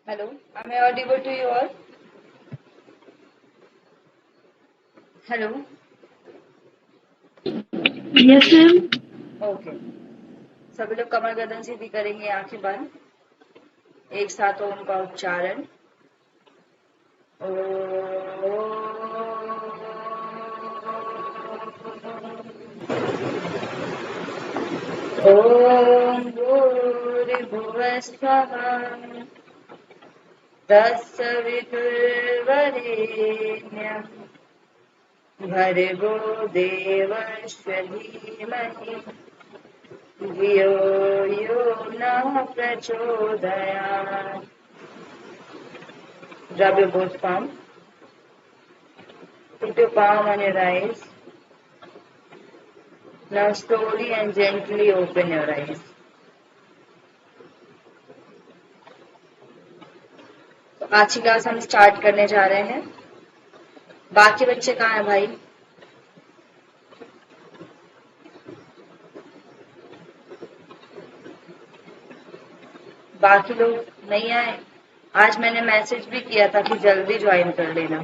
Hello, am I audible to you all? Hello. Yes ma'am. Okay, सभी लोग कमर गर्दन सीधी करेंगे, आंखें बंद, एक साथ ओम का उच्चारण। ओम भूर्भुवः स्वः तत्सवितुर्वरेण्यं भर्गो देवस्य धीमहि धियो यो नः प्रचोदयात्. Rub your both palms. Put your palm on your eyes. Now slowly and gently open your eyes. तो आज की क्लास हम स्टार्ट करने जा रहे हैं. बाकी बच्चे कहाँ हैं भाई? बाकी लोग नहीं आए. आज मैंने मैसेज भी किया था कि जल्दी ज्वाइन कर लेना.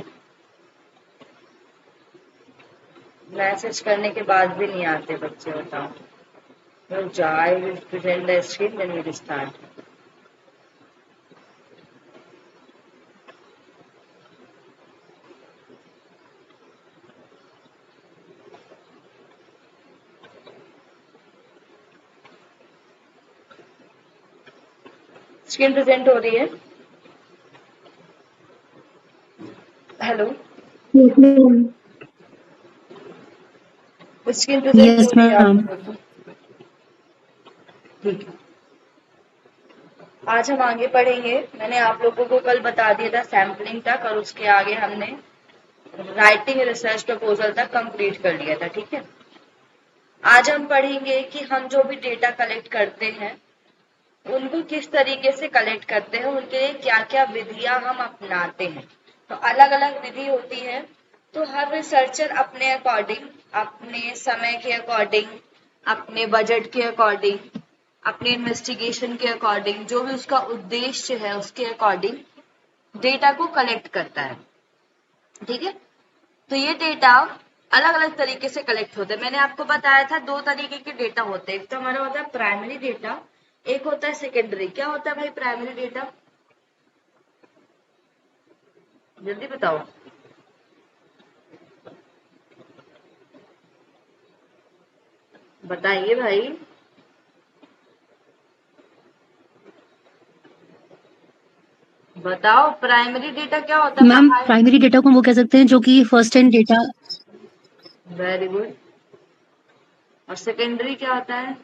मैसेज करने के बाद भी नहीं आते बच्चे, बताओ. I will present the screen, then we will start. Screen present हो रही है? Hello, yes ma'am. Screen present हो यस रही है आप मैम। लोगों को? ठीक है. आज हम आगे पढ़ेंगे. मैंने आप लोगों को कल बता दिया था सैम्पलिंग तक, और उसके आगे हमने राइटिंग रिसर्च प्रपोजल तक कंप्लीट कर लिया था. ठीक है. आज हम पढ़ेंगे कि हम जो भी डेटा कलेक्ट करते हैं उनको किस तरीके से कलेक्ट करते हैं, उनके लिए क्या क्या विधियां हम अपनाते हैं. तो अलग अलग विधि होती है. तो हर रिसर्चर अपने अकॉर्डिंग, अपने समय के अकॉर्डिंग, अपने बजट के अकॉर्डिंग, अपने इन्वेस्टिगेशन के अकॉर्डिंग, जो भी उसका उद्देश्य है उसके अकॉर्डिंग डेटा को कलेक्ट करता है. ठीक है. तो ये डेटा अलग अलग तरीके से कलेक्ट होते हैं. मैंने आपको बताया था दो तरीके के डेटा होते हैं. एक तो हमारा होता है प्राइमरी डेटा, एक होता है सेकेंडरी. क्या होता है भाई प्राइमरी डेटा? जल्दी बताओ. बताइए भाई. बताओ प्राइमरी डेटा क्या होता है मैम प्राइमरी डेटा को हम वो कह सकते हैं जो कि first hand data. Very good. और सेकेंडरी क्या होता है?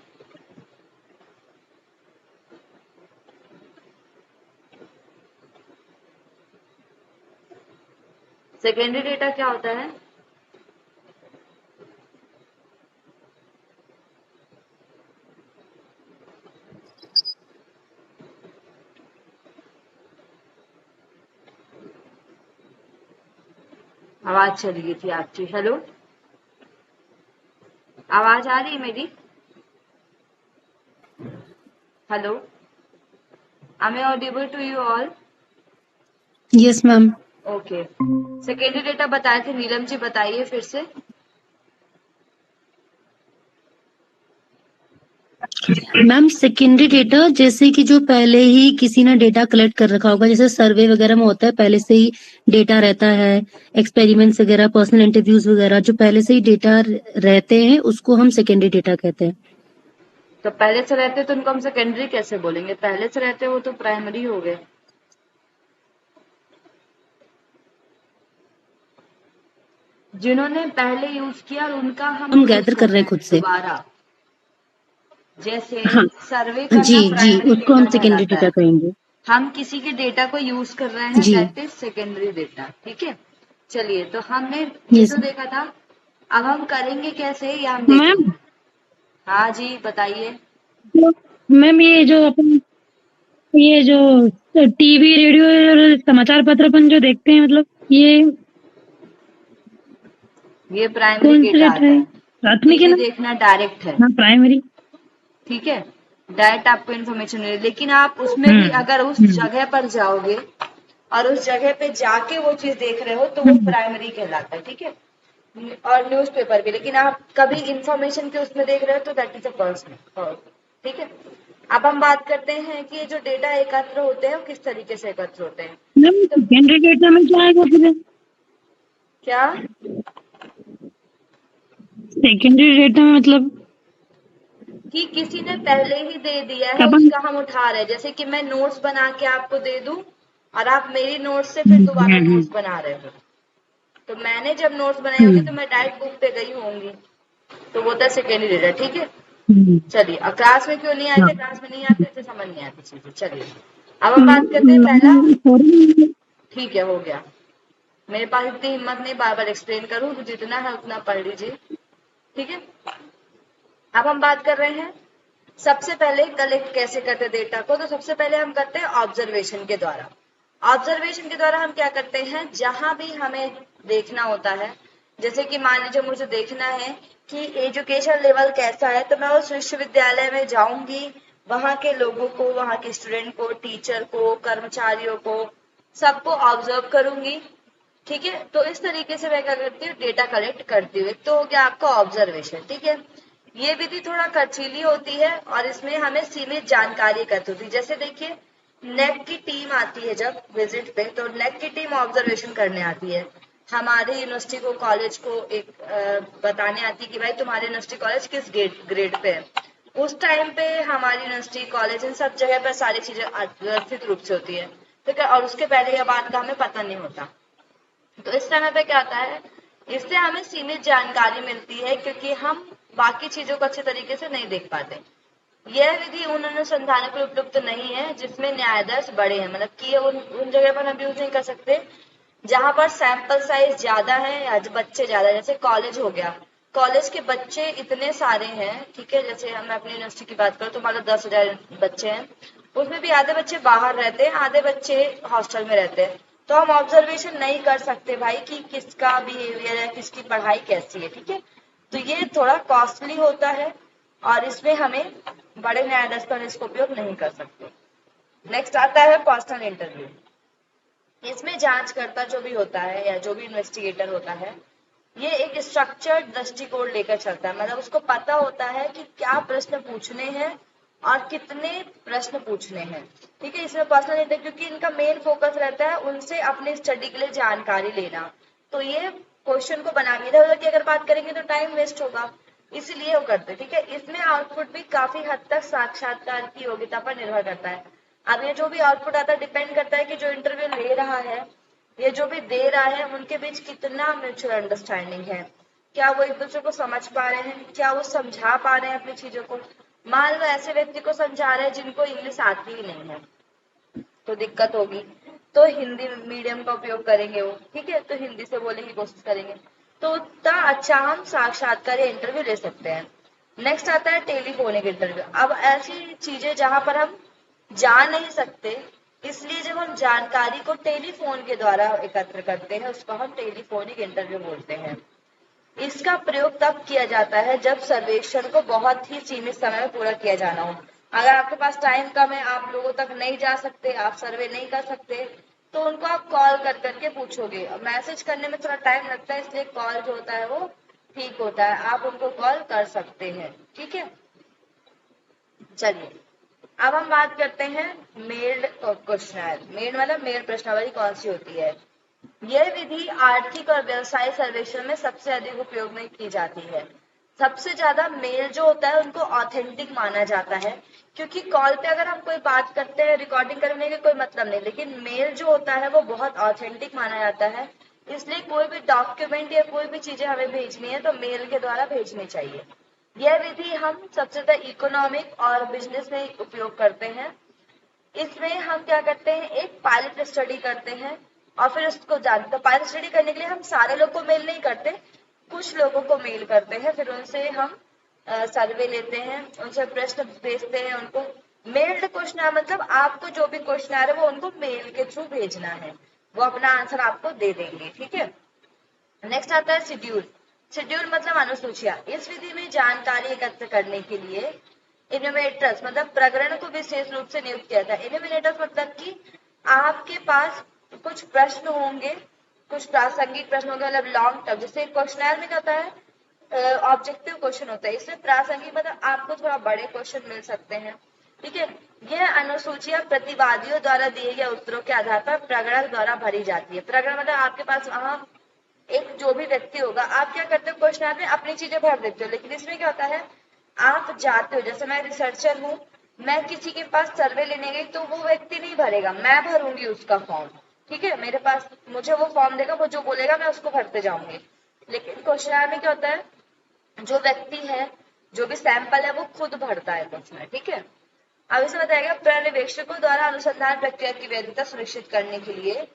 सेकेंडरी डेटा क्या होता है? आवाज चली गई थी आपकी. हेलो, आवाज आ रही है मेरी? Hello, am I audible to you all? Yes ma'am. Okay. Secondary data बताए थे नीलम जी, बताइए फिर से. मैम सेकेंडरी डेटा जैसे कि जो पहले ही किसी ने डेटा कलेक्ट कर रखा होगा, जैसे सर्वे वगैरह में होता है पहले से ही डेटा रहता है, एक्सपेरिमेंट्स वगैरह, पर्सनल इंटरव्यूज वगैरह, जो पहले से ही डेटा रहते हैं उसको हम सेकेंडरी डेटा कहते हैं। तो पहले से रहते तो उनको हम सेकेंडरी कैसे बोलेंगे? पहले से रहते वो तो प्राइमरी हो गए. जिन्होंने पहले यूज किया उनका हम हम यूज गैदर कर कर रहे रहे हैं खुद हैं से। दोबारा. जैसे हाँ सर्वे जी करना जी, प्राइमरी उसको डेटा हम सेकेंडरी कहलाता डेटा है. कहेंगे। हम किसी के डेटा को यूज कर रहे हैं, जी दैट इज सेकेंडरी डेटा. ठीक है. चलिए, तो हमने ये यस तो देखा था. अब हम करेंगे कैसे या हम मैम। देखेंगे. हाँ जी, बताइए. मैम ये जो टीवी रेडियो और समाचार पत्र अपन जो देखते हैं, मतलब ये प्राइमरी कौन सा डेटा डेटा आता है? है. प्राथमिक है टीवी ना? देखना डायरेक्ट है. हाँ प्राइमरी। ठीक है. डायरेक्ट आपको इन्फॉर्मेशन मिले, लेकिन आप उसमें भी अगर उस जगह पर जाओगे और उस जगह पे जाके वो चीज देख रहे हो तो वो प्राइमरी कहलाता है, ठीक है। और न्यूज़पेपर भी, लेकिन आप कभी इंफॉर्मेशन के उसमें देख रहे हो तो दैट इज अ पर्सनल, ठीक है। अब हम बात करते हैं कि ये जो डेटा एकत्र होते हैं वो किस तरीके से एकत्र होते हैं। तो सेकेंडरी डेटा में क्या आएगा फिर? क्या सेकेंडरी डेटा में मतलब कि किसी ने पहले ही दे दिया है, अपन उसका हम उठा रहे हैं। जैसे कि मैं नोट्स बना के आपको दे दूं और आप मेरी नोट्स से फिर दोबारा नोट्स बना रहे हो, तो मैंने जब नोट्स बनाए होंगे तो मैं डायरेक्ट बुक पे गई होंगी, तो वो था सेकेंडरी डेटा, ठीक है। चलिए, अब क्लास में क्यों नहीं आए थे, क्लास में नहीं आते थे, समझ नहीं आती चीजें। चलिए अब हम बात करते हैं पहला, ठीक है, हो गया। मेरे पास इतनी हिम्मत नहीं बार बार एक्सप्लेन करूं, तो जितना है उतना पढ़ लीजिए, ठीक है। अब हम बात कर रहे हैं सबसे पहले कलेक्ट कैसे करते हैं डेटा को। तो सबसे पहले हम करते हैं ऑब्जर्वेशन के द्वारा। ऑब्जर्वेशन के द्वारा हम क्या करते हैं, जहां भी हमें देखना होता है, जैसे कि मान लीजिए मुझे देखना है कि एजुकेशन लेवल कैसा है, तो मैं उस विश्वविद्यालय में जाऊंगी, वहां के लोगों को, वहां के स्टूडेंट को, टीचर को, कर्मचारियों को, सबको ऑब्जर्व करूंगी, ठीक है। तो इस तरीके से मैं क्या करती हूँ, डेटा कलेक्ट करती हूँ। तो हो गया आपका ऑब्जर्वेशन, ठीक है। ये विधि थोड़ा खर्चीली होती है और इसमें हमें सीमित जानकारी एकत्र होती है। जैसे देखिए, नेक की टीम आती है जब विजिट पे, तो नेक की टीम ऑब्जर्वेशन करने आती है, हमारे यूनिवर्सिटी को, कॉलेज को एक बताने आती है कि भाई तुम्हारे यूनिवर्सिटी कॉलेज किस ग्रेड पे है। उस टाइम पे हमारी यूनिवर्सिटी कॉलेज इन सब जगह पर सारी चीजें व्यवस्थित रूप से होती है, ठीक है। और उसके पहले या बाद का हमें पता नहीं होता। तो इस समय पे क्या होता है, इससे हमें सीमित जानकारी मिलती है क्योंकि हम बाकी चीजों को अच्छे तरीके से नहीं देख पाते। यह विधि उन अनुसंधानों पर उपयुक्त नहीं है जिसमें न्यायाधीश बड़े हैं, मतलब कि उन जगह पर हम यूज नहीं कर सकते जहां पर सैंपल साइज ज्यादा है या बच्चे ज्यादा है। जैसे कॉलेज हो गया, कॉलेज के बच्चे इतने सारे हैं, ठीक है। जैसे हम अपनी यूनिवर्सिटी की बात करें तो मान लो 10,000 बच्चे हैं, उसमें भी आधे बच्चे बाहर रहते हैं, आधे बच्चे हॉस्टल में रहते हैं। तो हम ऑब्जर्वेशन नहीं कर सकते भाई कि किसका बिहेवियर है, किसकी पढ़ाई कैसी है, ठीक है। तो ये थोड़ा कॉस्टली होता है और इसमें हमें बड़े न्यायाधीश पर इसका उपयोग नहीं कर सकते। नेक्स्ट आता है पर्सनल इंटरव्यू। इसमें जांचकर्ता जो भी होता है या जो भी इन्वेस्टिगेटर होता है, ये एक स्ट्रक्चर्ड दृष्टिकोण लेकर चलता है, मतलब उसको पता होता है कि क्या प्रश्न पूछने हैं और कितने प्रश्न पूछने हैं, ठीक है। इसमें पर्सनल इंटरव्यू की इनका मेन फोकस रहता है उनसे अपने स्टडी के लिए जानकारी लेना। तो ये क्वेश्चन को बनाने, इधर उधर की अगर बात करेंगे तो टाइम वेस्ट होगा, इसलिए वो करते, ठीक है। इसमें आउटपुट भी काफी हद तक साक्षात्कार की योग्यता पर निर्भर करता है। अब ये जो भी आउटपुट आता है डिपेंड करता है कि जो इंटरव्यू ले रहा है, ये जो भी दे रहा है, उनके बीच कितना म्यूचुअल अंडरस्टैंडिंग है, क्या वो एक दूसरे को समझ पा रहे हैं, क्या वो समझा पा रहे हैं अपनी चीजों को। मान लो ऐसे व्यक्ति को समझा रहे हैं जिनको इंग्लिश आती ही नहीं है, तो दिक्कत होगी, तो हिंदी मीडियम का उपयोग करेंगे वो, ठीक है। तो हिंदी से बोलने की कोशिश करेंगे, तो उतना अच्छा हम साक्षात्कार या इंटरव्यू ले सकते हैं। नेक्स्ट आता है टेलीफोनिक इंटरव्यू। अब ऐसी चीजें जहां पर हम जा नहीं सकते, इसलिए जब हम जानकारी को टेलीफोन के द्वारा एकत्र करते हैं उसको हम टेलीफोनिक इंटरव्यू बोलते हैं। इसका प्रयोग तब किया जाता है जब सर्वेक्षण को बहुत ही सीमित समय में पूरा किया जाना हो। अगर आपके पास टाइम कम है, आप लोगों तक नहीं जा सकते, आप सर्वे नहीं कर सकते, तो उनको आप कॉल कर करके पूछोगे। मैसेज करने में थोड़ा टाइम लगता है, इसलिए कॉल जो होता है वो ठीक होता है, आप उनको कॉल कर सकते हैं, ठीक है। चलिए अब हम बात करते हैं मेल्ड क्वेश्चनर। मेल्ड मतलब मेल प्रश्नावली कौन सी होती है। यह विधि आर्थिक और व्यवसाय सर्वेक्षण में सबसे अधिक उपयोग में की जाती है। सबसे ज्यादा मेल जो होता है उनको ऑथेंटिक माना जाता है, क्योंकि कॉल पे अगर हम कोई बात करते हैं रिकॉर्डिंग करने का कोई मतलब नहीं, लेकिन मेल जो होता है वो बहुत ऑथेंटिक माना जाता है। इसलिए कोई भी डॉक्यूमेंट या कोई भी चीजें हमें भेजनी है तो मेल के द्वारा भेजनी चाहिए। यह विधि हम सबसे ज्यादा इकोनॉमिक और बिजनेस में उपयोग करते हैं। इसमें हम क्या करते हैं, एक पायलट स्टडी करते हैं और फिर उसको जानते हैं। पायलट स्टडी करने के लिए हम सारे लोग को मेल नहीं करते, कुछ लोगों को मेल करते हैं, फिर उनसे हम सर्वे लेते हैं, उनसे प्रश्न भेजते हैं उनको। मेल्ड क्वेश्चन मतलब आपको जो भी क्वेश्चन आ रहा है वो उनको मेल के थ्रू भेजना है, वो अपना आंसर आपको दे देंगे, ठीक है। नेक्स्ट आता है शेड्यूल। शेड्यूल मतलब अनुसूचियां। इस विधि में जानकारी एकत्र करने के लिए इनोवेटर्स मतलब प्रकरण को विशेष रूप से नियुक्त किया था। इनोवेटर्स मतलब कि आपके पास कुछ प्रश्न होंगे, कुछ प्रासंगिक प्रश्न होंगे, मतलब लॉन्ग टर्म, जैसे क्वेश्चनर में क्या होता है, ऑब्जेक्टिव क्वेश्चन होता है, इसमें प्रासंगिक मतलब आपको थोड़ा बड़े क्वेश्चन मिल सकते हैं, ठीक है। यह अनुसूचियां प्रतिवादियों द्वारा दिए गए उत्तरों के आधार पर प्रकरण द्वारा भरी जाती है। प्रकरण मतलब आपके पास वहां एक जो भी व्यक्ति होगा, आप क्या करते हो क्वेश्चन में अपनी चीजें भर देते हो, लेकिन इसमें क्या होता है आप जाते हो, जैसे मैं रिसर्चर हूँ, मैं किसी के पास सर्वे लेने गई तो वो व्यक्ति नहीं भरेगा, मैं भरूंगी उसका फॉर्म, ठीक है। मेरे पास मुझे वो फॉर्म देगा, वो जो बोलेगा मैं उसको भरते जाऊंगी। लेकिन क्वेश्चन में क्या होता है, जो व्यक्ति है, जो भी सैंपल है वो खुद भरता है क्वेश्चन, ठीक है। अब इसे बताएगा पर्यवेक्षकों द्वारा अनुसंधान प्रक्रिया की वैधता सुनिश्चित करने के लिए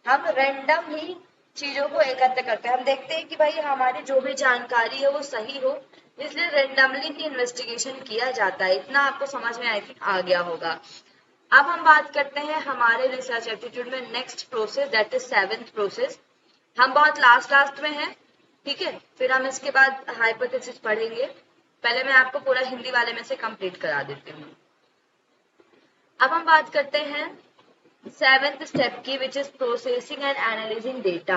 हम रैंडम ही चीजों को एकत्र करते हैं। हम देखते हैं कि भाई हमारी जो भी जानकारी है वो सही हो, इसलिए रैंडमली ही इन्वेस्टिगेशन किया जाता है। इतना आपको समझ में आई थिंक आ गया होगा। अब हम बात करते हैं हमारे रिसर्च एप्टीट्यूड में next process, that is 7th process. हम बहुत लास्ट में हैं, ठीक है। फिर हम इसके बाद हाइपोथेसिस पढ़ेंगे। पहले मैं आपको पूरा हिंदी वाले में से कंप्लीट करा देती हूँ। अब हम बात करते हैं 7th स्टेप की, which is processing and analysing data.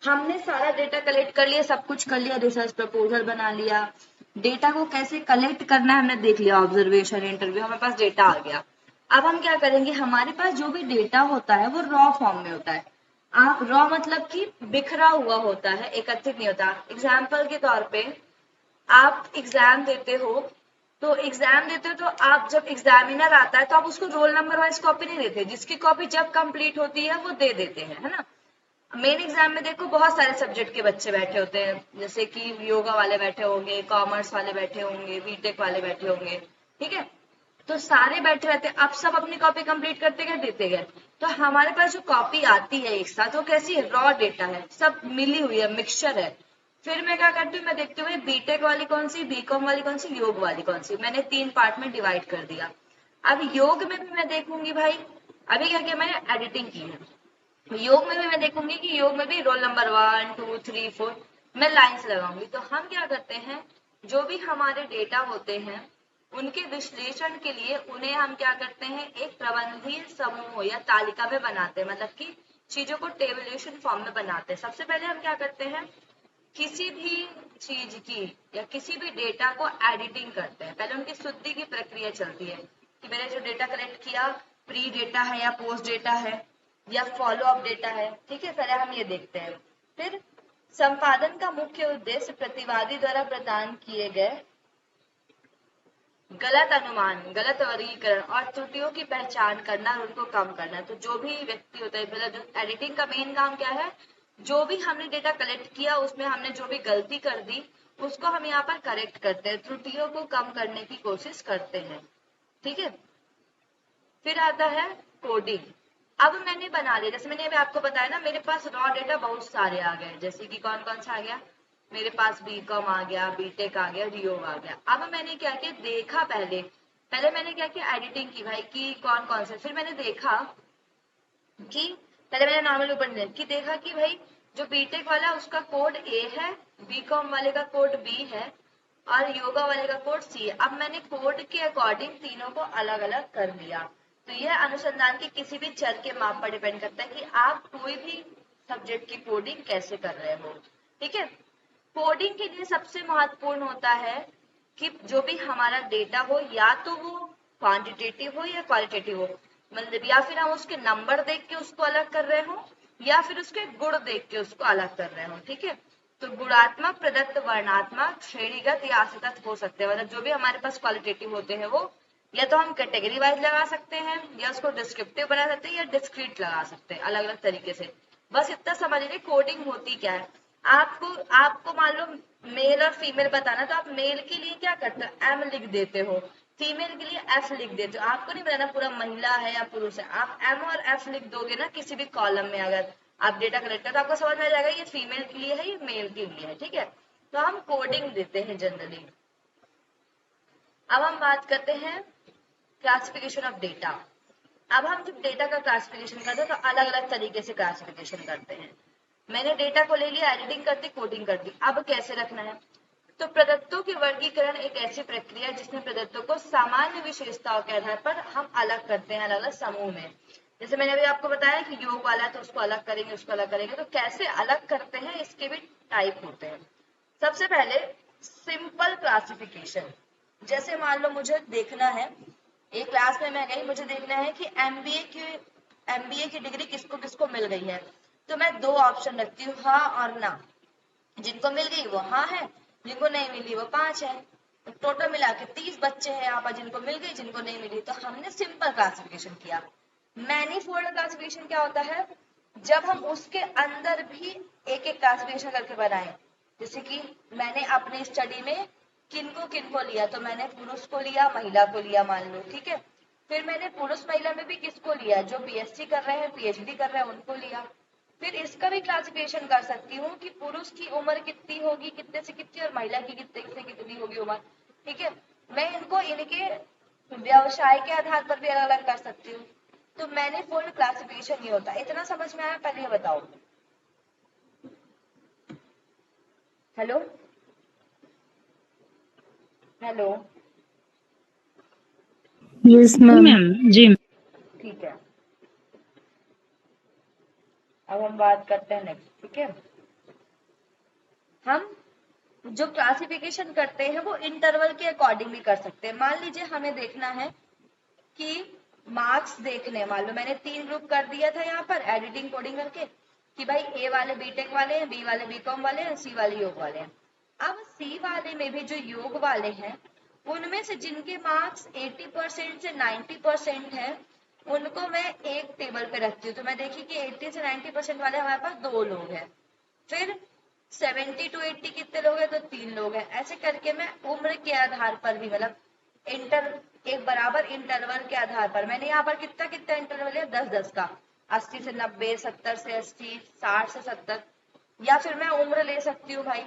हमने सारा डेटा कलेक्ट कर लिया, सब कुछ कर लिया, रिसर्च प्रपोजल बना लिया, डेटा को कैसे कलेक्ट करना है हमने देख लिया, ऑब्जर्वेशन, इंटरव्यू, हमारे पास डेटा आ गया। अब हम क्या करेंगे, हमारे पास जो भी डेटा होता है वो रॉ फॉर्म में होता है। आप रॉ मतलब कि बिखरा हुआ होता है, एकत्रित नहीं होता। एग्जाम्पल के तौर पे आप एग्जाम देते हो, तो आप जब एग्जामिनर आता है तो आप उसको रोल नंबर वाइज कॉपी नहीं देते, जिसकी कॉपी जब कंप्लीट होती है वो दे देते हैं, है ना। मेन एग्जाम में देखो बहुत सारे सब्जेक्ट के बच्चे बैठे होते हैं, जैसे कि योगा वाले बैठे होंगे, कॉमर्स वाले बैठे होंगे, बीटेक वाले बैठे होंगे, ठीक है। तो सारे बैठे रहते हैं, अब सब अपनी कॉपी कंप्लीट करते गए, देते गए। तो हमारे पास जो कॉपी आती है एक साथ, वो कैसी है, रॉ डेटा है, सब मिली हुई है, मिक्सचर है। फिर मैं क्या करती हूँ, मैं देखती हूँ बीटेक वाली कौन सी, बीकॉम वाली कौन सी, योग वाली कौन सी, मैंने 3 पार्ट में डिवाइड कर दिया। अब योग में भी मैं देखूंगी भाई, अभी क्या किया मैंने, एडिटिंग की है। योग में भी मैं देखूंगी कि योग में भी रोल नंबर 1 2 3 4 मैं लाइंस लगाऊंगी। तो हम क्या करते हैं, जो भी हमारे डेटा होते हैं उनके विश्लेषण के लिए उन्हें हम क्या करते हैं, एक प्रबंधीय समूह या तालिका में बनाते हैं, मतलब कि चीजों को टेबुलेशन फॉर्म में बनाते हैं। सबसे पहले हम क्या करते हैं, किसी भी चीज की या किसी भी डेटा को एडिटिंग करते हैं। पहले उनकी शुद्धि की प्रक्रिया चलती है कि मैंने जो डेटा कलेक्ट किया प्री डेटा है या पोस्ट डेटा है या फॉलो अप डेटा है, ठीक है। पहले हम ये देखते हैं। फिर संपादन का मुख्य उद्देश्य प्रतिवादी द्वारा प्रदान किए गए गलत अनुमान, गलत वर्गीकरण और त्रुटियों की पहचान करना और उनको कम करना। तो जो भी व्यक्ति होता है, मतलब जो एडिटिंग का मेन काम क्या है, जो भी हमने डेटा कलेक्ट किया उसमें हमने जो भी गलती कर दी उसको हम यहाँ पर करेक्ट करते हैं, त्रुटियों को कम करने की कोशिश करते हैं, ठीक है। फिर आता है कोडिंग। अब मैंने बना लिया, जैसे मैंने अभी आपको बताया ना, मेरे पास रॉ डेटा बहुत सारे आ गए, जैसे कि कौन कौन सा आ गया, मेरे पास बीकॉम आ गया, बीटेक आ गया, योग आ गया। अब मैंने क्या किया, देखा पहले पहले मैंने क्या किया, एडिटिंग की भाई कि कौन कौन से। फिर मैंने देखा कि पहले मैंने नॉर्मल ऊपर कि देखा कि भाई जो बीटेक वाला उसका कोड ए है, बीकॉम वाले का कोड बी है और योगा वाले का कोड सी है। अब मैंने कोड के अकॉर्डिंग तीनों को अलग अलग कर दिया। तो यह अनुसंधान के किसी भी चर के माप पर डिपेंड करता है कि आप कोई भी सब्जेक्ट की कोडिंग कैसे कर रहे हो, ठीक है। कोडिंग के लिए सबसे महत्वपूर्ण होता है कि जो भी हमारा डेटा हो, या तो वो क्वांटिटेटिव हो या क्वालिटेटिव हो, मतलब या फिर हम उसके नंबर देख के उसको अलग कर रहे हो या फिर उसके गुण देख के उसको अलग कर रहे हो, ठीक है। तो गुणात्मक, प्रदत्त, वर्णात्मक, श्रेणीगत या आश्रित हो सकते हैं। मतलब जो भी हमारे पास क्वालिटेटिव होते हैं वो या तो हम कैटेगरी वाइज लगा सकते हैं या उसको डिस्क्रिप्टिव बना सकते हैं या डिस्क्रीट लगा सकते हैं, अलग अलग तरीके से। बस इतना समझ लीजिए कोडिंग होती क्या है। आपको आपको मान लो मेल और फीमेल बताना, तो आप मेल के लिए क्या करते हो, एम लिख देते हो, फीमेल के लिए एफ लिख देते हो। आपको नहीं बताना पूरा महिला है या पुरुष है, आप एम और एफ लिख दोगे ना किसी भी कॉलम में, अगर आप डेटा कलेक्ट करें तो आपको समझ में आ जाएगा ये फीमेल के लिए है, ये मेल के लिए है, ठीक है। तो हम कोडिंग देते हैं जनरली। अब हम बात करते हैं क्लासिफिकेशन ऑफ डेटा। अब हम जब डेटा का क्लासिफिकेशन करते हैं तो अलग अलग तरीके से क्लासिफिकेशन करते हैं। मैंने डेटा को ले लिया, एडिटिंग करती, कोडिंग करती। अब कैसे रखना है, तो प्रदत्तों के वर्गीकरण एक ऐसी प्रक्रिया है जिसमें प्रदत्तों को सामान्य विशेषताओं के आधार पर हम अलग करते हैं अलग अलग समूह में। जैसे मैंने अभी आपको बताया कि योग वाला है तो उसको अलग करेंगे, उसको अलग करेंगे, तो कैसे अलग करते हैं इसके भी टाइप होते हैं। सबसे पहले सिंपल क्लासिफिकेशन। जैसे मान लो मुझे देखना है, एक क्लास में मैं गई, मुझे देखना है कि एमबीए की डिग्री किसको किसको मिल गई है, तो मैं दो ऑप्शन रखती हूँ, हाँ और ना। जिनको मिल गई वो हाँ है, जिनको नहीं मिली वो 5 है। तो टोटल मिला के 30 बच्चे हैं यहाँ पर जिनको मिल गई, जिनको नहीं मिली। तो हमने सिंपल क्लासिफिकेशन किया। मैनीफोल्ड क्लासिफिकेशन क्या होता है, जब हम उसके अंदर भी एक एक क्लासिफिकेशन करके बनाए। जैसे कि मैंने अपने स्टडी में किनको लिया, तो मैंने पुरुष को लिया, महिला को लिया, मान लो, ठीक है। फिर मैंने पुरुष महिला में भी किसको लिया, जो बीएससी कर रहे हैं, पीएचडी कर रहे हैं, उनको लिया। फिर इसका भी क्लासिफिकेशन कर सकती हूँ कि पुरुष की उम्र कितनी होगी, कितने से कितनी, और महिला की कितने से कितनी होगी उम्र, ठीक है। मैं इनको इनके व्यवसाय के आधार पर भी अलग अलग कर सकती हूँ। तो मैनीफोल्ड क्लासिफिकेशन ये होता है। इतना समझ में आया? पहले ये बताओ। Hello hello. यस जी मैम। मैम। जी ठीक है, अब हम बात करते हैं नेक्स्ट, ठीक है। हम जो क्लासिफिकेशन करते हैं वो इंटरवल के अकॉर्डिंग भी कर सकते हैं। मान लीजिए हमें देखना है कि मार्क्स देखने, मान लो मैंने 3 ग्रुप कर दिया था यहाँ पर एडिटिंग कोडिंग करके, कि भाई ए वाले बीटेक वाले हैं, बी वाले बीकॉम वाले हैं, सी वाले योग वाले हैं। अब सी वाले में भी जो योग वाले हैं, उनमें से जिनके मार्क्स 80% से 90% है, उनको मैं एक टेबल पे रखती हूँ। तो मैं देखी कि 80 से 90% वाले हमारे पास 2 लोग हैं। फिर 70 to 80 कितने लोग हैं, तो 3 लोग हैं। ऐसे करके मैं उम्र के आधार पर भी, मतलब एक बराबर इंटरवल के आधार पर, मैंने यहाँ पर कितना कितना इंटरवल है, 10-10 का, 80 से 90, 70 से 80, 60 से 70। या फिर मैं उम्र ले सकती हूँ भाई,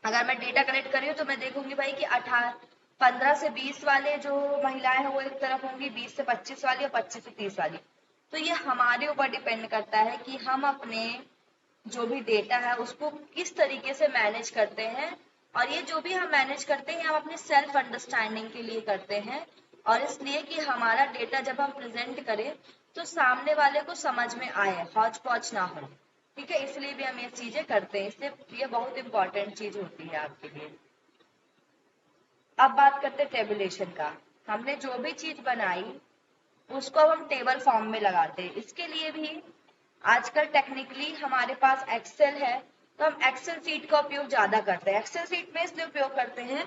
अगर मैं डेटा कलेक्ट कर रही हूँ तो मैं देखूंगी भाई कि 15 से 20 वाले जो महिलाएं हैं वो एक तरफ होंगी, 20 से 25 वाली और 25 से 30 वाली। तो ये हमारे ऊपर डिपेंड करता है कि हम अपने जो भी डेटा है उसको किस तरीके से मैनेज करते हैं। और ये जो भी हम मैनेज करते हैं हम अपने सेल्फ अंडरस्टैंडिंग के लिए करते हैं, और इसलिए कि हमारा डेटा जब हम प्रेजेंट करें तो सामने वाले को समझ में आए, हौच पौच ना हो, ठीक है। इसलिए भी हम ये चीजें करते हैं, इसलिए ये बहुत इंपॉर्टेंट चीज होती है आपके लिए। अब बात करते हैं टेबुलेशन का। हमने जो भी चीज बनाई उसको हम टेबल फॉर्म में लगाते हैं। इसके लिए भी आजकल टेक्निकली हमारे पास एक्सेल है, तो हम एक्सेल सीट का उपयोग ज्यादा करते हैं। एक्सेल सीट में इसलिए उपयोग करते हैं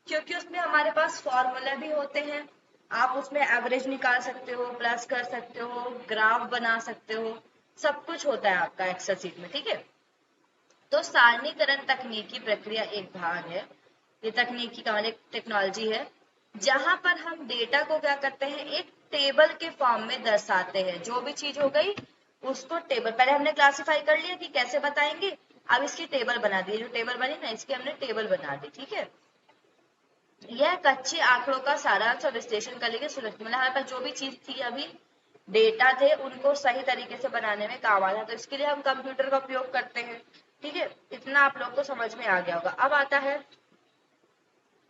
क्योंकि उसमें हमारे पास फॉर्मूला भी होते हैं। आप उसमें एवरेज निकाल सकते हो, प्लस कर सकते हो, ग्राफ बना सकते हो, सब कुछ होता है आपका एक्सेल सीट में, ठीक है। तो सारणीकरण तकनीकी प्रक्रिया एक भाग है, ये तकनीकी का मतलब टेक्नोलॉजी है, जहां पर हम डेटा को क्या करते हैं, एक टेबल के फॉर्म में दर्शाते हैं। जो भी चीज हो गई उसको टेबल, पहले हमने क्लासिफाई कर लिया कि कैसे बताएंगे, अब इसकी टेबल बना दी, जो टेबल बनी ना इसकी हमने टेबल बना दी, ठीक है। यह कच्चे आंकड़ों का सारांश और विश्लेषण करने के सुरक्षित, मतलब हमारे पास जो भी चीज थी अभी डेटा थे उनको सही तरीके से बनाने में काम आता है, तो इसके लिए हम कंप्यूटर का उपयोग करते हैं, ठीक है। इतना आप लोग को समझ में आ गया होगा। अब आता है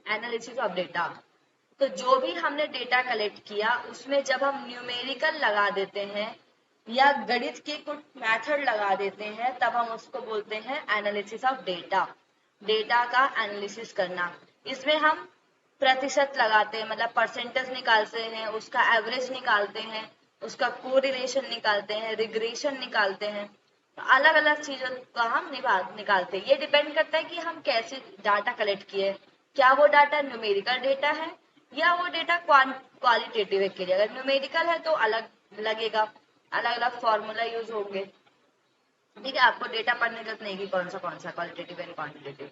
एनालिसिस ऑफ डेटा। तो जो भी हमने डेटा कलेक्ट किया उसमें जब हम न्यूमेरिकल लगा देते हैं या गणित के कुछ मेथड लगा देते हैं तब हम उसको बोलते हैं एनालिसिस ऑफ डेटा। डेटा का एनालिसिस करना, इसमें हम प्रतिशत लगाते हैं, मतलब परसेंटेज निकालते हैं, उसका एवरेज निकालते हैं, उसका कोरिलेशन निकालते हैं, रिग्रेशन निकालते हैं, अलग अलग चीजों का हम निकालते हैं। ये डिपेंड करता है कि हम कैसे डाटा कलेक्ट किए, क्या वो डाटा न्यूमेरिकल डेटा है या वो डेटा क्वालिटेटिव है। के लिए अगर न्यूमेरिकल है तो अलग लगेगा, अलग अलग फॉर्मूला यूज होंगे, ठीक है। आपको डेटा पढ़ने की जरूरत नहीं कि कौन सा क्वालिटेटिव एंड क्वांटिटेटिव।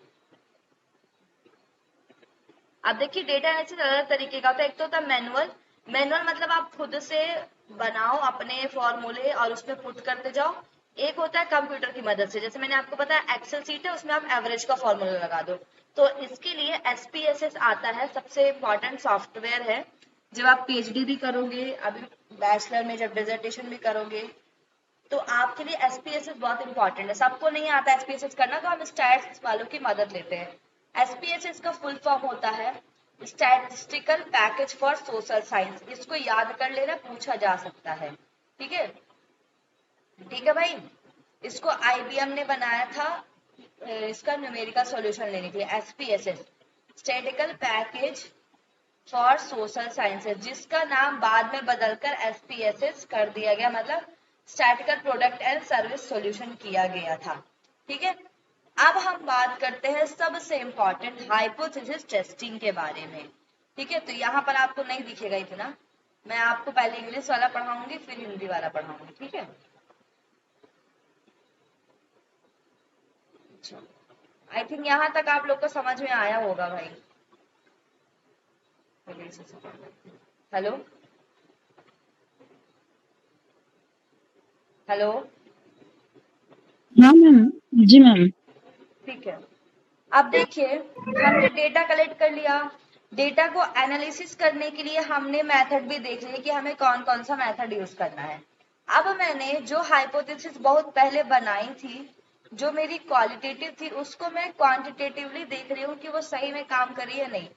अब देखिए डेटा एनालिसिस अलग तरीके का होता है। एक तो होता है मैनुअल। मैनुअल मतलब आप खुद से बनाओ अपने फॉर्मूले और उसमें पुट करते जाओ। एक होता है कंप्यूटर की मदद से, जैसे मैंने आपको बताया एक्सेल सीट है उसमें आप एवरेज का फॉर्मूला लगा दो। तो इसके लिए SPSS आता है, सबसे इम्पोर्टेंट सॉफ्टवेयर है। जब आप PhD भी करोगे, अभी बैचलर में जब डिसर्टेशन भी करोगे तो आपके लिए SPSS बहुत इंपॉर्टेंट है। सबको नहीं आता SPSS करना, तो हम स्टैट्स वालों की मदद लेते हैं। SPSS का फुल फॉर्म होता है statistical package for social science. इसको याद कर लेना, पूछा जा सकता है। ठीक है, ठीक है भाई। इसको IBM ने बनाया था इसका न्यूमेरिकल सॉल्यूशन लेने के लिए। SPSS statistical package for social sciences, जिसका नाम बाद में बदलकर SPSS कर दिया गया, मतलब statistical product and service solution किया गया था। ठीक है, अब हम बात करते हैं सबसे इंपॉर्टेंट हाइपोथेसिस टेस्टिंग के बारे में। ठीक है, तो यहाँ पर आपको नहीं दिखेगा इतना, मैं आपको पहले इंग्लिश वाला पढ़ाऊंगी फिर हिंदी वाला पढ़ाऊंगी। ठीक है, आई थिंक यहाँ तक आप लोग को समझ में आया होगा भाई। हेलो हेलो, हाँ मैम, जी मैम। ठीक है। अब देखिए, हमने डेटा कलेक्ट कर लिया। डेटा को एनालिसिस करने के लिए हमने मेथड भी देख लिया कि हमें कौन कौन सा मेथड यूज करना है। अब मैंने जो हाइपोथेसिस बहुत पहले बनाई थी, जो मेरी क्वालिटेटिव थी, उसको मैं क्वांटिटेटिवली देख रही हूँ कि वो सही में काम कर रही है नहीं।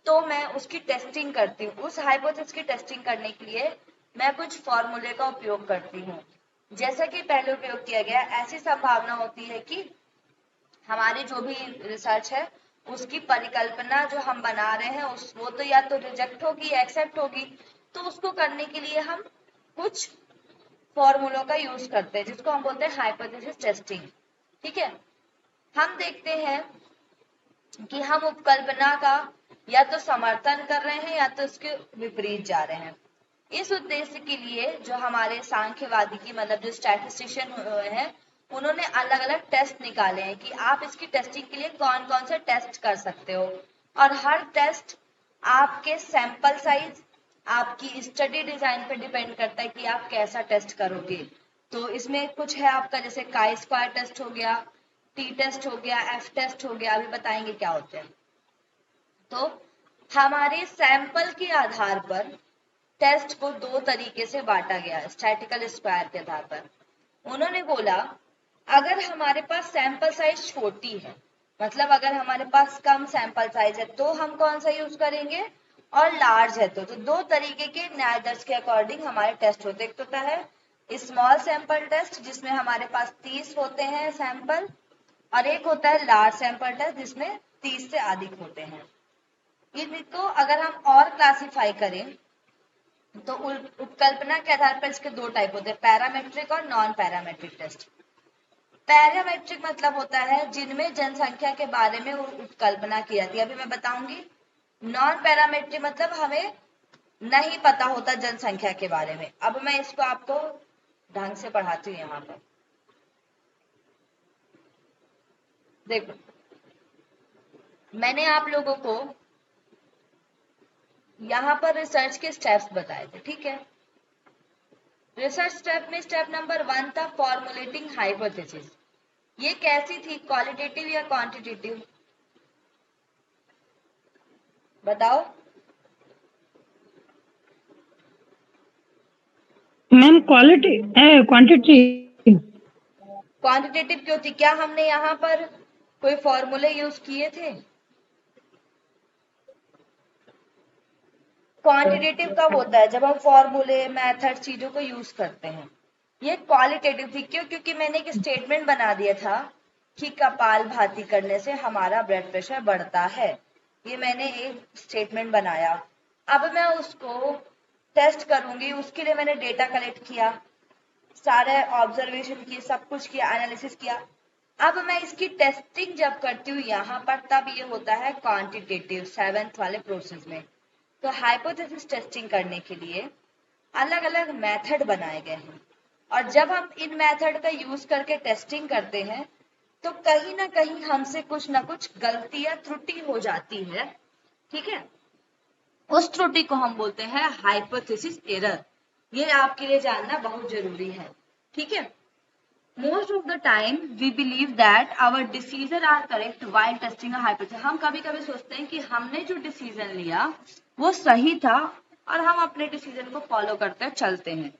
तो मैं उसकी टेस्टिंग करती हूँ। उस हाइपोथेसिस की टेस्टिंग करने के लिए मैं कुछ फॉर्मूले का उपयोग करती हूँ। जैसा कि पहले उपयोग किया गया, ऐसी संभावना होती है कि हमारी जो भी रिसर्च है उसकी परिकल्पना जो हम बना रहे हैं वो तो या तो रिजेक्ट होगी या एक्सेप्ट होगी। तो उसको करने के लिए हम कुछ फॉर्मूलों का यूज करते हैं, जिसको हम बोलते हैं हाइपोथेसिस टेस्टिंग। ठीक है, हम देखते हैं कि हम उपकल्पना का या तो समर्थन कर रहे हैं या तो उसके विपरीत जा रहे हैं। इस उद्देश्य के लिए जो हमारे सांख्यवादी की मतलब जो स्टैटिस्टिशियन है, उन्होंने अलग अलग टेस्ट निकाले हैं कि आप इसकी टेस्टिंग के लिए कौन कौन से टेस्ट कर सकते हो। और हर टेस्ट आपके सैंपल साइज, आपकी स्टडी डिजाइन पर डिपेंड करता है कि आप कैसा टेस्ट करोगे। तो इसमें कुछ है आपका, जैसे काई स्क्वायर टेस्ट हो गया, टी टेस्ट हो गया, एफ टेस्ट हो गया, अभी बताएंगे क्या होते हैं। तो हमारे सैंपल के आधार पर टेस्ट को दो तरीके से बांटा गया है, स्टैटिस्टिकल स्क्वायर के आधार पर। उन्होंने बोला अगर हमारे पास सैंपल साइज छोटी है, मतलब अगर हमारे पास कम सैंपल साइज है, तो हम कौन सा यूज करेंगे, और लार्ज है तो दो तरीके के न्यायदर्श के अकॉर्डिंग हमारे टेस्ट होते हैं। एक तो होता है स्मॉल सैंपल टेस्ट, जिसमें हमारे पास 30 होते हैं सैंपल, और एक होता है लार्ज सैंपल टेस्ट जिसमें 30 से अधिक होते हैं। इनको अगर हम और क्लासिफाई करें तो उपकल्पना के आधार पर इसके दो टाइप होते हैं, पैरामेट्रिक और नॉन पैरामेट्रिक टेस्ट। पैरामेट्रिक मतलब होता है जिनमें जनसंख्या के बारे में उपकल्पना की जाती है, अभी मैं बताऊंगी। नॉन पैरामेट्रिक मतलब हमें नहीं पता होता जनसंख्या के बारे में। अब मैं इसको आपको ढंग से पढ़ाती हूँ। यहाँ पर देखो, मैंने आप लोगों को यहाँ पर रिसर्च के स्टेप्स बताए थे। ठीक है, रिसर्च स्टेप में स्टेप नंबर 1 था फॉर्मुलेटिंग हाइपोथेसिस। ये कैसी थी, क्वालिटेटिव या क्वांटिटेटिव, बताओ। Ma'am quality quantity. क्वांटिटेटिव क्यों थी, क्या हमने यहाँ पर कोई फॉर्मूले यूज किए थे? क्वांटिटेटिव कब होता है, जब हम फॉर्मूले मेथड चीजों को यूज करते हैं। ये क्वालिटेटिव थी, क्यों? क्योंकि मैंने एक स्टेटमेंट बना दिया था कि कपालभाति करने से हमारा ब्लड प्रेशर बढ़ता है। ये मैंने एक स्टेटमेंट बनाया। अब मैं उसको टेस्ट करूंगी, उसके लिए मैंने डेटा कलेक्ट किया, सारे ऑब्जर्वेशन किए, सब कुछ किया, एनालिसिस किया। अब मैं इसकी टेस्टिंग जब करती हूँ यहाँ पर, तब ये होता है क्वांटिटेटिव 7th वाले प्रोसेस में। तो हाइपोथेसिस टेस्टिंग करने के लिए अलग अलग मेथड बनाए गए हैं, और जब हम इन मेथड का यूज करके टेस्टिंग करते हैं तो कहीं ना कहीं हमसे कुछ ना कुछ गलती या त्रुटि हो जाती है। ठीक है, उस त्रुटि को हम बोलते हैं हाइपोथेसिस एरर। ये आपके लिए जानना बहुत जरूरी है। ठीक है, most of the time we believe that our decision are correct while testing a hypothesis. हम कभी कभी सोचते हैं कि हमने जो डिसीजन लिया वो सही था और हम अपने डिसीजन को फॉलो करते चलते हैं।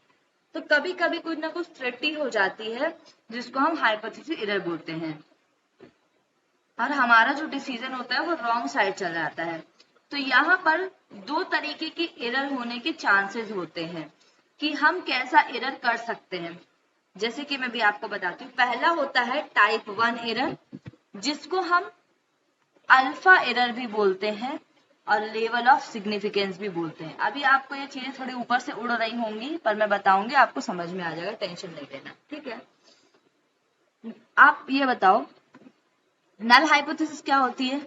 तो कभी कभी कुछ ना कुछ त्रुटि हो जाती है, जिसको हम हाइपोथेसिस एरर बोलते हैं। और हमारा जो डिसीजन होता है वो रॉन्ग साइड चला जाता है। तो यहाँ पर दो तरीके की एरर होने के चांसेस होते हैं कि हम कैसा एरर कर सकते हैं। जैसे कि मैं भी आपको बताती हूँ, पहला होता है टाइप 1 एरर, जिसको हम अल्फा एरर भी बोलते हैं और लेवल ऑफ सिग्निफिकेंस भी बोलते हैं। अभी आपको ये चीजें थोड़ी ऊपर से उड़ रही होंगी, पर मैं बताऊंगी, आपको समझ में आ जाएगा, टेंशन नहीं लेना, ठीक है। आप ये बताओ, नल हाइपोथेसिस क्या होती है?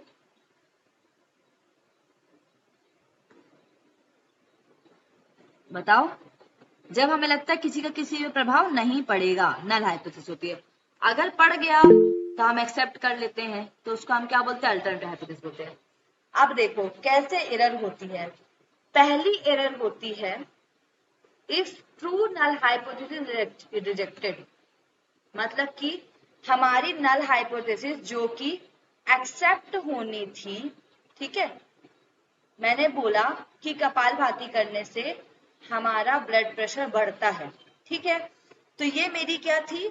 बताओ। जब हमें लगता है किसी का किसी पे प्रभाव नहीं पड़ेगा, नल हाइपोथेसिस होती है। अगर पड़ गया तो हम एक्सेप्ट कर लेते हैं, तो उसको हम क्या बोलते हैं? अल्टरनेटिव हाइपोथेसिस बोलते हैं। अब देखो कैसे एरर होती है। पहली एरर होती है if true null hypothesis rejected, मतलब कि हमारी नल हाइपोथेसिस जो कि एक्सेप्ट होनी थी, ठीक है। मैंने बोला कि कपालभाति करने से हमारा ब्लड प्रेशर बढ़ता है, ठीक है। तो ये मेरी क्या थी,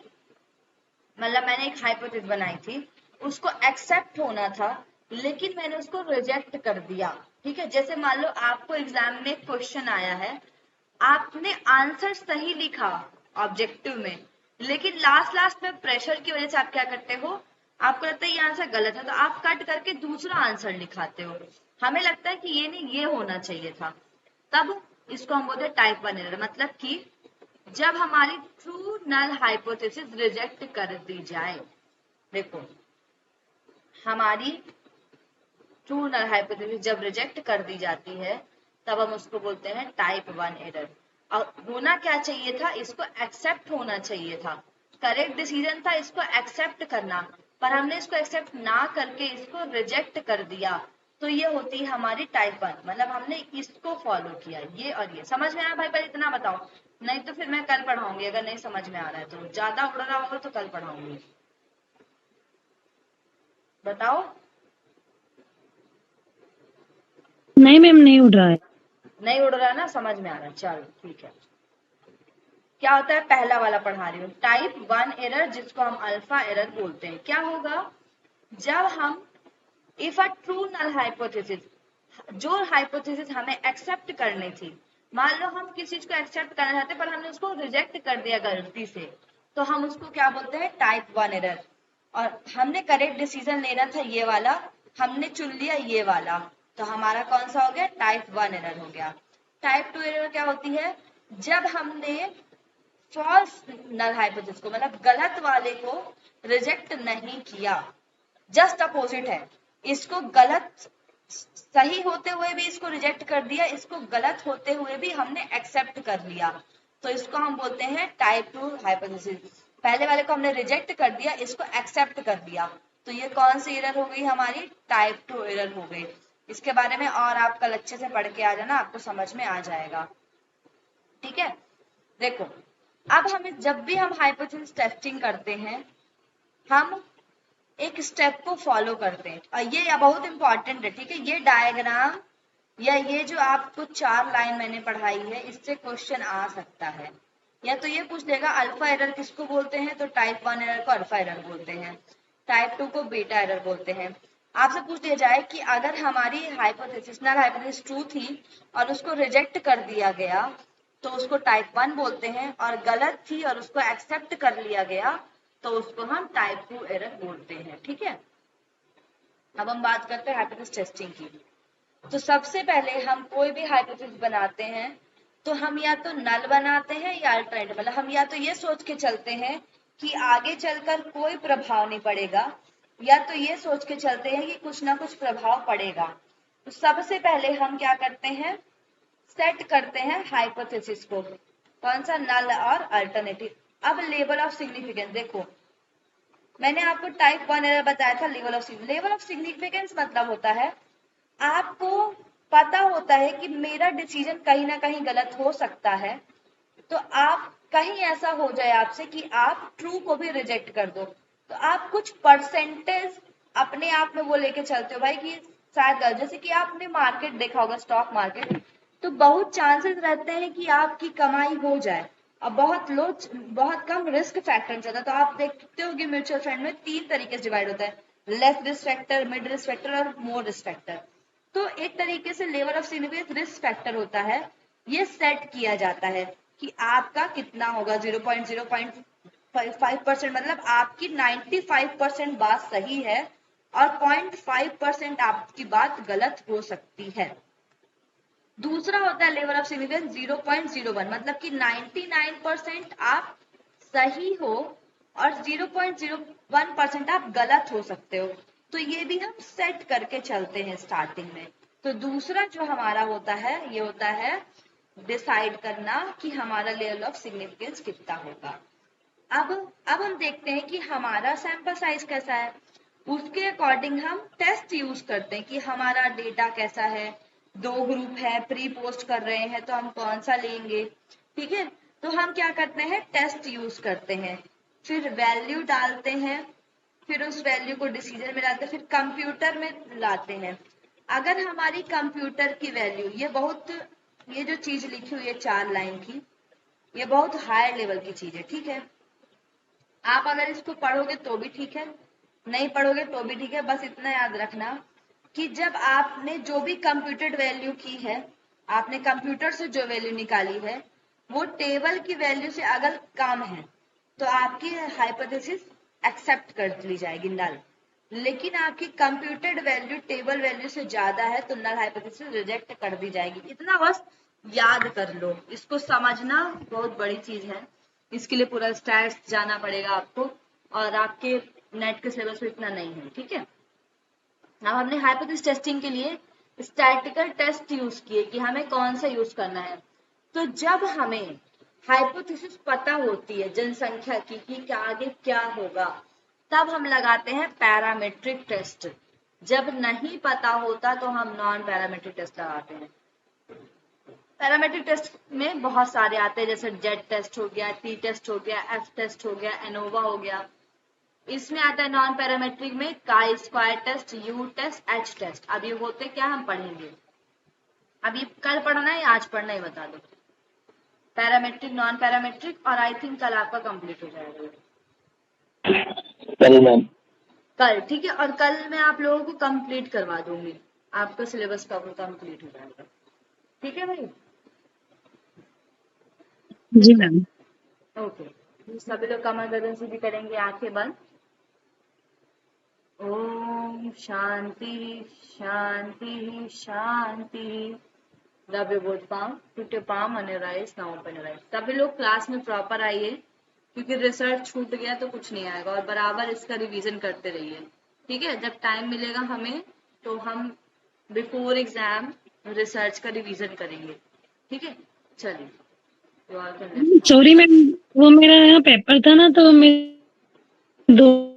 मतलब मैंने एक हाइपोथेसिस बनाई थी, उसको एक्सेप्ट होना था, लेकिन मैंने उसको रिजेक्ट कर दिया, ठीक है। जैसे मान लो आपको एग्जाम में क्वेश्चन आया है, आपने आंसर सही लिखा ऑब्जेक्टिव में, लेकिन लास्ट में प्रेशर की वजह से आप क्या करते हो, आपको लगता है ये आंसर गलत है, तो आप कट करके दूसरा आंसर लिखाते हो। हमें लगता है कि ये नहीं, ये होना चाहिए था, तब इसको हम बोलते हैं टाइप 1 एरर। मतलब कि जब हमारी ट्रू नल हाइपोथेसिस रिजेक्ट कर दी जाए, देखो हमारी ट्रू नल हाइपोथेसिस जब रिजेक्ट कर दी जाती है, तब हम उसको बोलते हैं टाइप 1 एरर। और होना क्या चाहिए था, इसको एक्सेप्ट होना चाहिए था, करेक्ट डिसीजन था इसको एक्सेप्ट करना, पर हमने इसको एक्सेप्ट ना करके इसको रिजेक्ट कर दिया, तो ये होती है हमारी टाइप 1, मतलब हमने इसको फॉलो किया। ये और ये समझ में आया भाई? पर इतना बताओ, नहीं तो फिर मैं कल पढ़ाऊंगी, अगर नहीं समझ में आ रहा है तो, ज्यादा उड़ रहा होगा तो कल पढ़ाऊंगी। बताओ। नहीं मैम, नहीं उड़ रहा है। नहीं उड़ रहा है ना, समझ में आ रहा है, चलो ठीक है। क्या होता है, पहला वाला पढ़ा रही हूँ, टाइप 1 एरर, जिसको हम अल्फा एरर बोलते हैं। क्या होगा, जब हम if a true null hypothesis, जो हाइपोथेसिस हमें एक्सेप्ट करनी थी, मान लो हम किसी चीज को एक्सेप्ट करना चाहते पर हमने उसको रिजेक्ट कर दिया गलती से, तो हम उसको क्या बोलते हैं, टाइप 1 एरर। और हमने करेक्ट डिसीजन लेना था ये वाला, हमने चुन लिया ये वाला, तो हमारा कौन सा हो गया, टाइप 1 एरर हो गया। टाइप 2 एरर क्या होती है, जब हमने फॉल्स नल हाइपोथेसिस को, मतलब गलत वाले को रिजेक्ट नहीं किया, जस्ट अपोजिट है, इसको गलत सही होते हुए भी इसको रिजेक्ट कर दिया, इसको गलत होते हुए भी हमने एक्सेप्ट कर लिया, तो इसको हम बोलते हैं टाइप 2 हाइपोथेसिस। पहले वाले को हमने रिजेक्ट कर दिया, इसको एक्सेप्ट कर दिया, तो ये कौन सी एरर हो गई हमारी, टाइप 2 एरर हो गई। इसके बारे में और आप कल अच्छे से पढ़ के आ जाना, आपको समझ में आ जाएगा, ठीक है। देखो अब हमें जब भी हम हाइपोथेसिस टेस्टिंग करते हैं, हम एक स्टेप को फॉलो करते हैं, और ये बहुत इंपॉर्टेंट है, ठीक है। ये डायग्राम या ये जो आपको 4 लाइन मैंने पढ़ाई है, इससे क्वेश्चन आ सकता है। या तो ये पूछ लेगा अल्फा एरर किसको बोलते हैं, तो टाइप 1 एरर को अल्फा एरर बोलते हैं, टाइप 2 को बीटा एरर बोलते हैं। आपसे पूछ लिया जाए कि अगर हमारी हाइपोथेसिस नल हाइपोथेसिस ट्रू थी और उसको रिजेक्ट कर दिया गया, तो उसको टाइप 1 बोलते हैं, और गलत थी और उसको एक्सेप्ट कर लिया गया, तो उसको हम टाइप 2 एरर बोलते हैं, ठीक है। अब हम बात करते हैं हाइपोथेसिस टेस्टिंग की। तो सबसे पहले हम कोई भी हाइपोथेसिस बनाते हैं, तो हम या तो नल बनाते हैं या अल्टरनेटिव, मतलब हम या तो ये सोच के चलते हैं कि आगे चलकर कोई प्रभाव नहीं पड़ेगा, या तो ये सोच के चलते हैं कि कुछ ना कुछ प्रभाव पड़ेगा। तो सबसे पहले हम क्या करते हैं, सेट करते हैं हाइपोथेसिस को, कौन सा, नल और अल्टरनेटिव। अब लेवल ऑफ सिग्निफिकेंस देखो, मैंने आपको टाइप 1 एरर बताया था, लेवल ऑफ सिग्निफिकेंस मतलब होता है आपको पता होता है कि मेरा डिसीजन कहीं ना कहीं गलत हो सकता है, तो आप कहीं ऐसा हो जाए आपसे कि आप ट्रू को भी रिजेक्ट कर दो, तो आप कुछ परसेंटेज अपने आप में वो लेके चलते हो भाई कि शायद गलत। जैसे कि आपने मार्केट देखा होगा, स्टॉक मार्केट, तो बहुत चांसेस रहते हैं कि आपकी कमाई हो जाए, और बहुत कम रिस्क फैक्टर चलता है। तो आप देखते हो कि म्यूचुअल फंड में 3 तरीके से डिवाइड होता है, less risk factor, mid risk factor और मोर रिस्क फैक्टर। तो एक तरीके से level of significance risk factor होता है, ये सेट किया जाता है कि आपका कितना होगा, 0.0.5% मतलब आपकी 95% बात सही है और 0.5% आपकी बात गलत हो सकती है। दूसरा होता है लेवल ऑफ सिग्निफिकेंस 0.01 मतलब कि 99% आप सही हो और 0.01% आप गलत हो सकते हो। तो ये भी हम सेट करके चलते हैं स्टार्टिंग में। तो दूसरा जो हमारा होता है ये होता है डिसाइड करना कि हमारा लेवल ऑफ सिग्निफिकेंस कितना होगा। अब हम देखते हैं कि हमारा सैंपल साइज कैसा है, उसके अकॉर्डिंग हम टेस्ट यूज करते हैं कि हमारा डेटा कैसा है। 2 ग्रुप है, प्री पोस्ट कर रहे हैं तो हम कौन सा लेंगे, ठीक है। तो हम क्या करते हैं, टेस्ट यूज करते हैं, फिर वैल्यू डालते हैं, फिर उस वैल्यू को डिसीजन में डालते हैं, फिर कंप्यूटर में लाते हैं। अगर हमारी कंप्यूटर की वैल्यू ये जो चीज लिखी हुई है 4 लाइन की, ये बहुत हाई लेवल की चीज है, ठीक है। आप अगर इसको पढ़ोगे तो भी ठीक है, नहीं पढ़ोगे तो भी ठीक है। बस इतना याद रखना कि जब आपने जो भी कंप्यूटेड वैल्यू की है, आपने कंप्यूटर से जो वैल्यू निकाली है वो टेबल की वैल्यू से अगर कम है तो आपकी हाइपोथेसिस एक्सेप्ट कर ली जाएगी, नल। लेकिन आपकी कंप्यूटेड वैल्यू टेबल वैल्यू से ज्यादा है तो नल हाइपोथेसिस रिजेक्ट कर दी जाएगी। इतना बस याद कर लो, इसको समझना बहुत बड़ी चीज है। इसके लिए पूरा स्टैट्स जाना पड़ेगा आपको और आपके नेट के सिलेबस में इतना नहीं है, ठीक है। अब हमने हाइपोथेसिस टेस्टिंग के लिए स्टैटिकल टेस्ट यूज किए कि हमें कौन सा यूज करना है। तो जब हमें हाइपोथेसिस पता होती है जनसंख्या की कि आगे क्या होगा, तब हम लगाते हैं पैरामीट्रिक टेस्ट। जब नहीं पता होता तो हम नॉन पैरामीट्रिक टेस्ट लगाते हैं। पैरामीट्रिक टेस्ट में बहुत सारे आते हैं, जैसे जेड टेस्ट हो गया, टी टेस्ट हो गया, एफ टेस्ट हो गया, एनोवा हो गया। इसमें आता है नॉन पैरामेट्रिक में chi square test, U test, H test. अब ये होते क्या हम पढ़ेंगे, अब ये कल पढ़ना है आज पढ़ना है बता दो। पैरामेट्रिक, नॉन पैरामेट्रिक, और आई थिंक कल आपका कंप्लीट हो जाएगा। कल मैम, कल ठीक है, और कल मैं आप लोगों को कंप्लीट करवा दूंगी, आपका सिलेबस का कंप्लीट हो जाएगा, ठीक है भाई। जी मैम। ओके, सभी लोग कमर गर्दन से भी करेंगे, आंखें बंद। ओम शांति शांति शांति। Rub your both palm, put your palm on your eyes, now open your eyes। सभी लोग क्लास में प्रॉपर आइए, क्योंकि रिसर्च छूट गया तो कुछ नहीं आएगा, और बराबर इसका रिवीजन करते रहिए, ठीक है। जब टाइम मिलेगा हमें तो हम बिफोर एग्जाम रिसर्च का रिवीजन करेंगे, ठीक है। चलिए, सॉरी मैम, वो मेरा यहाँ पेपर था ना तो मैं 2